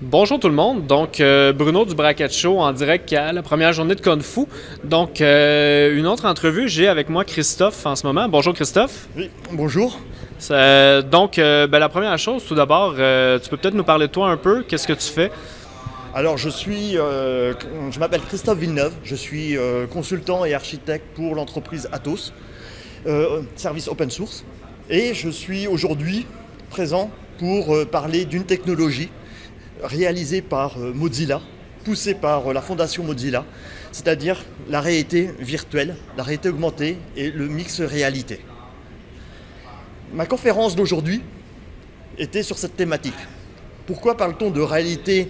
Bonjour tout le monde, donc Bruno du Bracket Show en direct à la première journée de Kung Fu. Donc une autre entrevue, j'ai avec moi Christophe en ce moment. Bonjour Christophe. Oui, bonjour. La première chose, tout d'abord, tu peux peut-être nous parler de toi un peu, qu'est-ce que tu fais? Alors je m'appelle Christophe Villeneuve, je suis consultant et architecte pour l'entreprise Atos, service open source. Et je suis aujourd'hui présent pour parler d'une technologie réalisée par Mozilla, poussée par la fondation Mozilla, c'est-à-dire la réalité virtuelle, la réalité augmentée et le mix réalité. Ma conférence d'aujourd'hui était sur cette thématique. Pourquoi parle-t-on de réalité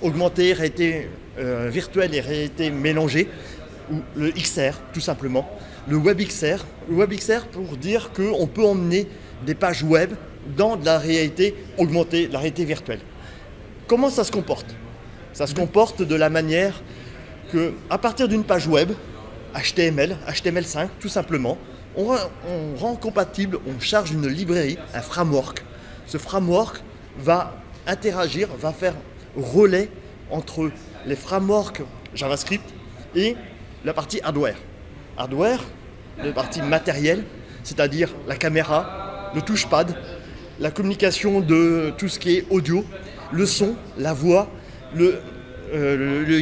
augmentée, réalité virtuelle et réalité mélangée, ou le XR tout simplement, le WebXR. Le WebXR pour dire qu'on peut emmener des pages web dans de la réalité augmentée, de la réalité virtuelle. Comment ça se comporte? Ça se comporte de la manière que, à partir d'une page web, HTML, HTML5 tout simplement, on rend compatible, on charge une librairie, un framework. Ce framework va interagir, va faire relais entre les frameworks JavaScript et la partie hardware. Hardware, la partie matérielle, c'est-à-dire la caméra, le touchpad, la communication de tout ce qui est audio, le son, la voix, le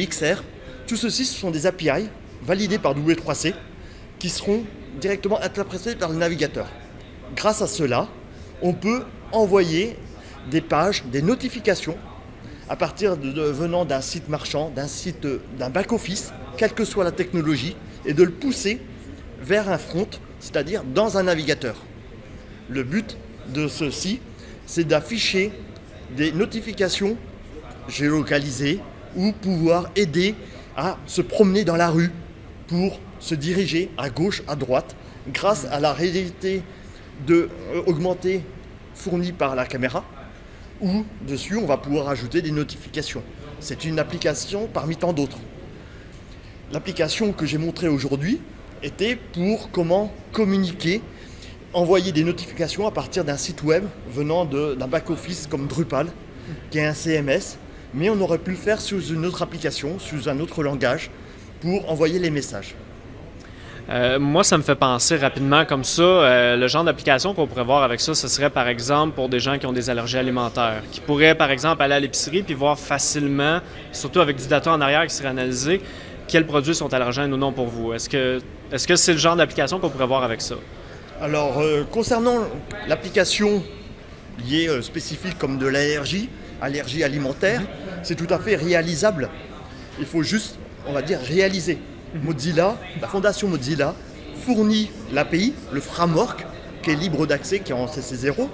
XR. Tout ceci, ce sont des API validés par W3C qui seront directement interprétés par le navigateur. Grâce à cela, on peut envoyer des pages, des notifications à partir venant d'un site marchand, d'un back-office, quelle que soit la technologie, et de le pousser vers un front, c'est-à-dire dans un navigateur. Le but de ceci, c'est d'afficher des notifications géolocalisées ou pouvoir aider à se promener dans la rue pour se diriger à gauche, à droite, grâce à la réalité augmentée fournie par la caméra, où dessus on va pouvoir ajouter des notifications. C'est une application parmi tant d'autres. L'application que j'ai montrée aujourd'hui était pour comment communiquer, envoyer des notifications à partir d'un site web venant d'un back-office comme Drupal, qui est un CMS, mais on aurait pu le faire sous une autre application, sous un autre langage, pour envoyer les messages. Moi, ça me fait penser rapidement comme ça, le genre d'application qu'on pourrait voir avec ça, ce serait par exemple pour des gens qui ont des allergies alimentaires, qui pourraient par exemple aller à l'épicerie puis voir facilement, surtout avec du data en arrière qui serait analysé, quels produits sont allergènes ou non pour vous. Est-ce que c'est le genre d'application qu'on pourrait voir avec ça? Alors, concernant l'application liée spécifique comme de l'allergie, allergie alimentaire, c'est tout à fait réalisable. Il faut juste, on va dire, réaliser. Mozilla, la fondation Mozilla, fournit l'API, le framework, qui est libre d'accès, qui est en CC0,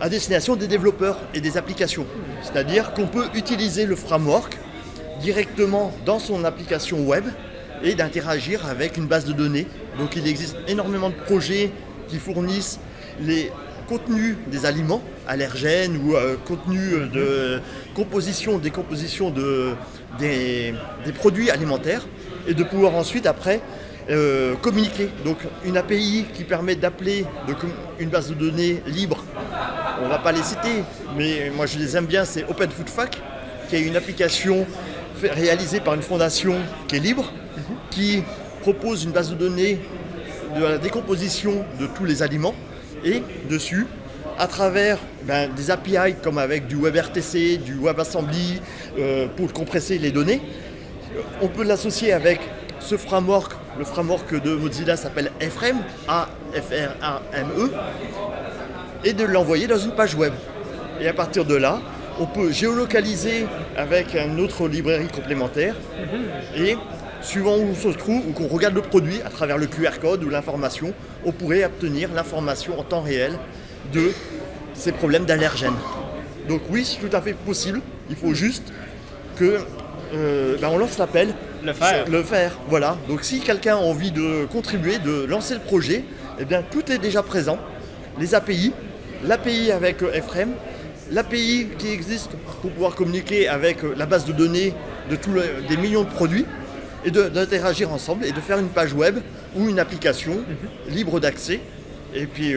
à destination des développeurs et des applications. C'est-à-dire qu'on peut utiliser le framework directement dans son application web et d'interagir avec une base de données. Donc il existe énormément de projets qui fournissent les contenus des aliments allergènes ou contenus de composition, décomposition des produits alimentaires et de pouvoir ensuite après communiquer. Donc une API qui permet d'appeler une base de données libre, on ne va pas les citer, mais moi je les aime bien, c'est Open Food Fac, qui est une application réalisée par une fondation qui est libre, qui propose une base de données de la décomposition de tous les aliments et dessus, à travers des API comme avec du WebRTC, du WebAssembly pour compresser les données, on peut l'associer avec ce framework. Le framework de Mozilla s'appelle Frame, A-F-R-A-M-E, et de l'envoyer dans une page web. Et à partir de là, on peut géolocaliser avec une autre librairie complémentaire et suivant où on se trouve ou qu'on regarde le produit à travers le QR code ou l'information, on pourrait obtenir l'information en temps réel de ces problèmes d'allergènes. Donc oui, c'est tout à fait possible. Il faut juste que on lance l'appel. Le faire, voilà. Donc si quelqu'un a envie de contribuer, de lancer le projet, eh bien tout est déjà présent. Les API, l'API avec Frame, l'API qui existe pour pouvoir communiquer avec la base de données de des millions de produits et d'interagir ensemble et de faire une page web ou une application libre d'accès et puis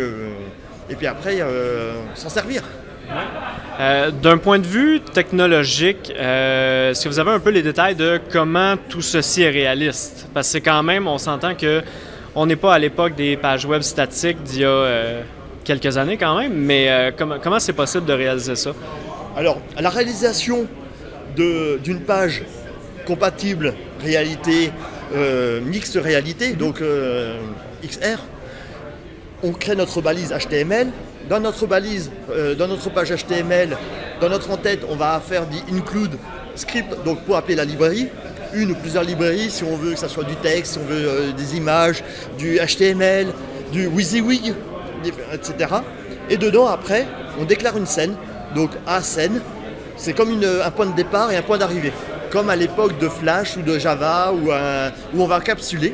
après s'en servir. D'un point de vue technologique, est-ce que vous avez un peu les détails de comment tout ceci est réaliste? Parce que c'est quand même, on s'entend que on n'est pas à l'époque des pages web statiques d'il y a quelques années quand même, mais comment c'est possible de réaliser ça? Alors, la réalisation d'une page compatible réalité, mixte réalité, donc XR, on crée notre balise HTML. Dans notre balise, dans notre page HTML, dans notre en-tête, on va faire des include script, donc pour appeler la librairie, une ou plusieurs librairies, si on veut que ça soit du texte, si on veut des images, du HTML, du WYSIWYG, etc. Et dedans, après, on déclare une scène, donc à scène, c'est comme un point de départ et un point d'arrivée, comme à l'époque de Flash ou de Java, où on va encapsuler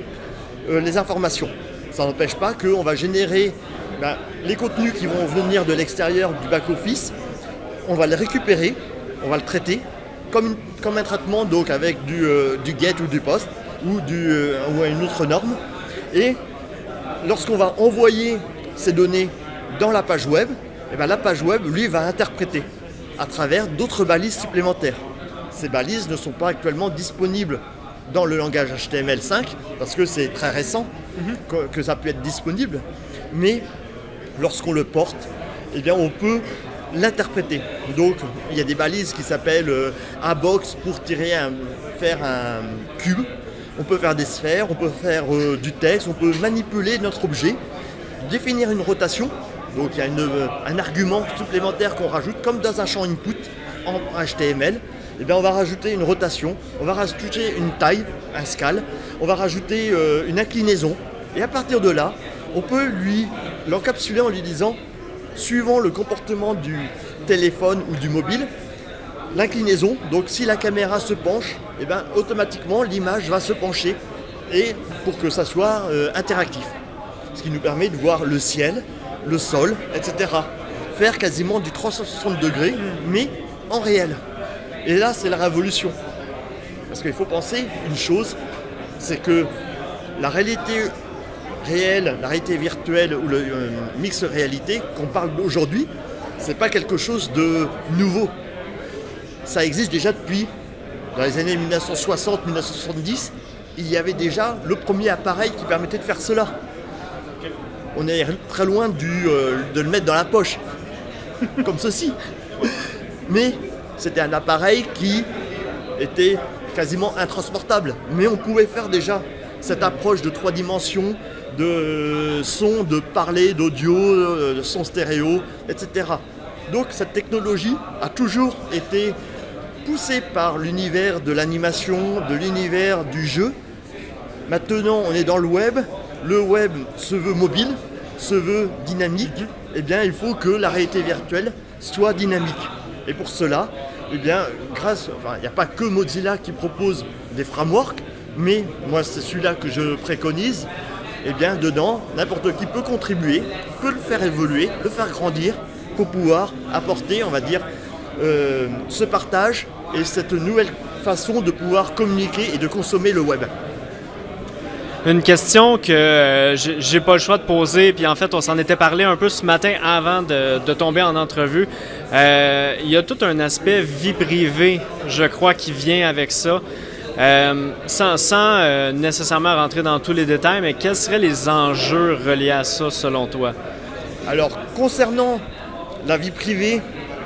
les informations. Ça n'empêche pas qu'on va générer les contenus qui vont venir de l'extérieur du back-office, on va les récupérer, on va le traiter comme un traitement, donc avec du GET ou du POST ou une autre norme. Et lorsqu'on va envoyer ces données dans la page web, la page web, lui, va interpréter à travers d'autres balises supplémentaires. Ces balises ne sont pas actuellement disponibles dans le langage HTML5 parce que c'est très récent que ça peut être disponible, mais lorsqu'on le porte, on peut l'interpréter. Donc il y a des balises qui s'appellent A-box pour faire un cube. On peut faire des sphères, on peut faire du texte, on peut manipuler notre objet, définir une rotation. Donc il y a un argument supplémentaire qu'on rajoute, comme dans un champ input en HTML. On va rajouter une rotation, on va rajouter une taille, un scale, on va rajouter une inclinaison. Et à partir de là, on peut l'encapsuler en lui disant, suivant le comportement du téléphone ou du mobile, l'inclinaison, donc si la caméra se penche, automatiquement l'image va se pencher et pour que ça soit interactif. Ce qui nous permet de voir le ciel, le sol, etc. Faire quasiment du 360 degrés, mais en réel. Et là, c'est la révolution. Parce qu'il faut penser une chose, c'est que la réalité réelle, la réalité virtuelle ou le mix réalité qu'on parle aujourd'hui, c'est pas quelque chose de nouveau. Ça existe déjà depuis, dans les années 1960-1970, il y avait déjà le premier appareil qui permettait de faire cela. On est très loin de le mettre dans la poche, comme ceci. Mais c'était un appareil qui était quasiment intransportable. Mais on pouvait faire déjà cette approche de 3 dimensions, de son, de parler, d'audio, de son stéréo, etc. Donc cette technologie a toujours été poussée par l'univers de l'animation, de l'univers du jeu. Maintenant, on est dans le web se veut mobile, se veut dynamique. Il faut que la réalité virtuelle soit dynamique. Et pour cela, il n'y a pas que Mozilla qui propose des frameworks, mais moi c'est celui-là que je préconise. Dedans, n'importe qui peut contribuer, peut le faire évoluer, le faire grandir pour pouvoir apporter, on va dire, ce partage et cette nouvelle façon de pouvoir communiquer et de consommer le web. Une question que j'ai pas le choix de poser, puis en fait on s'en était parlé un peu ce matin avant de tomber en entrevue. Il y a tout un aspect vie privée, je crois, qui vient avec ça. Sans nécessairement rentrer dans tous les détails, mais quels seraient les enjeux reliés à ça selon toi? Alors, concernant la vie privée,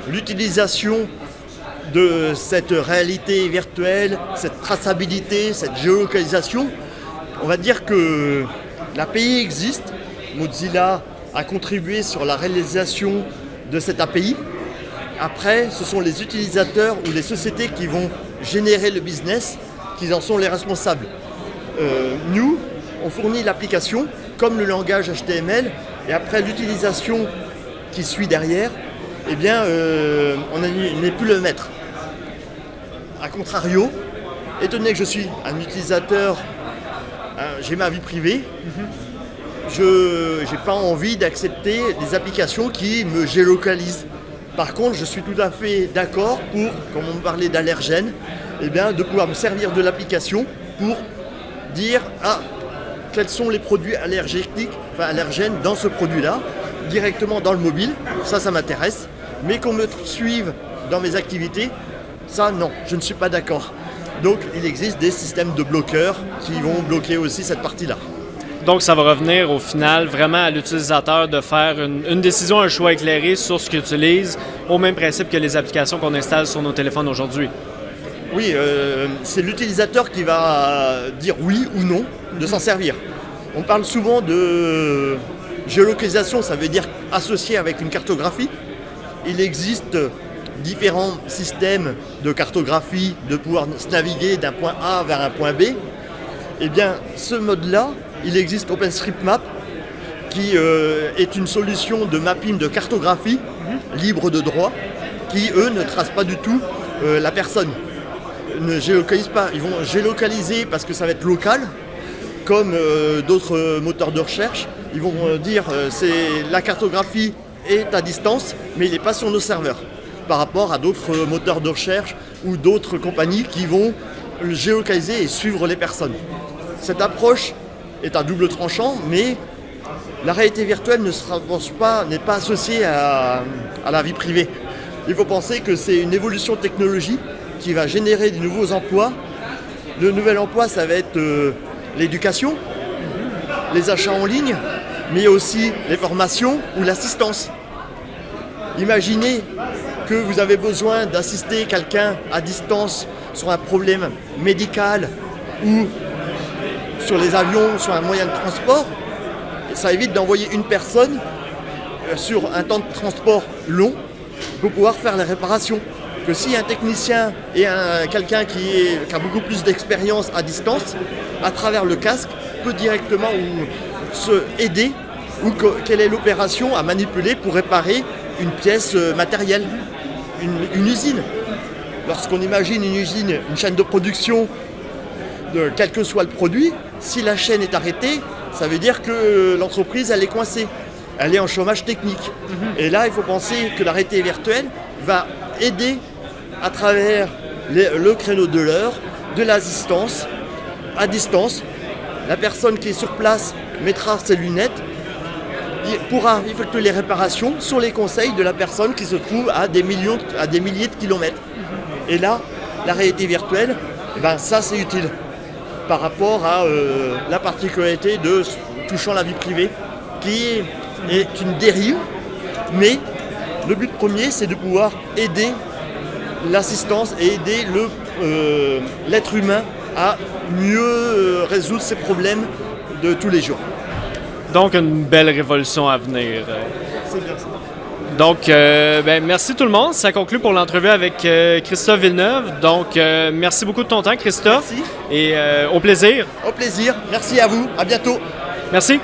l'utilisation de cette réalité virtuelle, cette traçabilité, cette géolocalisation, on va dire que l'API existe. Mozilla a contribué sur la réalisation de cette API. Après, ce sont les utilisateurs ou les sociétés qui vont générer le business qui en sont les responsables. Nous, on fournit l'application comme le langage HTML et après l'utilisation qui suit derrière, on n'est plus le maître. A contrario, étant donné que je suis un utilisateur, j'ai ma vie privée, je n'ai pas envie d'accepter des applications qui me géolocalisent. Par contre, je suis tout à fait d'accord pour, comme on me parlait d'allergènes, de pouvoir me servir de l'application pour dire quels sont les produits allergènes dans ce produit-là, directement dans le mobile. Ça m'intéresse. mais qu'on me suive dans mes activités, ça non, je ne suis pas d'accord. Donc il existe des systèmes de bloqueurs qui vont bloquer aussi cette partie-là. Donc ça va revenir au final vraiment à l'utilisateur de faire une décision, un choix éclairé sur ce qu'il utilise, au même principe que les applications qu'on installe sur nos téléphones aujourd'hui. Oui, c'est l'utilisateur qui va dire oui ou non de s'en servir. On parle souvent de géolocalisation, ça veut dire associé avec une cartographie. Il existe différents systèmes de cartographie, de pouvoir se naviguer d'un point A vers un point B. Eh bien, ce mode-là, il existe OpenStreetMap, qui est une solution de mapping de cartographie libre de droit, qui, eux, ne tracent pas du tout la personne. Ne géolocalisent pas. Ils vont géolocaliser parce que ça va être local, comme d'autres moteurs de recherche. Ils vont dire la cartographie est à distance, mais il n'est pas sur nos serveurs, par rapport à d'autres moteurs de recherche ou d'autres compagnies qui vont géolocaliser et suivre les personnes. Cette approche est à double tranchant, mais la réalité virtuelle n'est pas associée à la vie privée. Il faut penser que c'est une évolution technologique qui va générer de nouveaux emplois. Le nouvel emploi, ça va être l'éducation, les achats en ligne, mais aussi les formations ou l'assistance. Imaginez que vous avez besoin d'assister quelqu'un à distance sur un problème médical ou sur les avions, sur un moyen de transport. Ça évite d'envoyer une personne sur un temps de transport long pour pouvoir faire les réparations. Que si un technicien et quelqu'un qui a beaucoup plus d'expérience à distance, à travers le casque, peut directement se aider ou quelle est l'opération à manipuler pour réparer une pièce matérielle, une usine. Lorsqu'on imagine une usine, une chaîne de production, quel que soit le produit, si la chaîne est arrêtée, ça veut dire que l'entreprise elle est coincée, elle est en chômage technique. Et là, il faut penser que la réalité virtuelle va aider à travers le créneau de l'heure, de l'assistance, à distance. La personne qui est sur place mettra ses lunettes, pourra effectuer les réparations sur les conseils de la personne qui se trouve à des milliers de kilomètres. Et là, la réalité virtuelle, ça c'est utile par rapport à la particularité de touchant la vie privée, qui est une dérive, mais le but premier, c'est de pouvoir aider l'assistance et aider l'être humain à mieux résoudre ses problèmes de tous les jours. Donc, une belle révolution à venir. C'est bien ça. Donc, merci tout le monde. Ça conclut pour l'entrevue avec Christophe Villeneuve. Donc, merci beaucoup de ton temps, Christophe. Merci. Et au plaisir. Au plaisir. Merci à vous. À bientôt. Merci.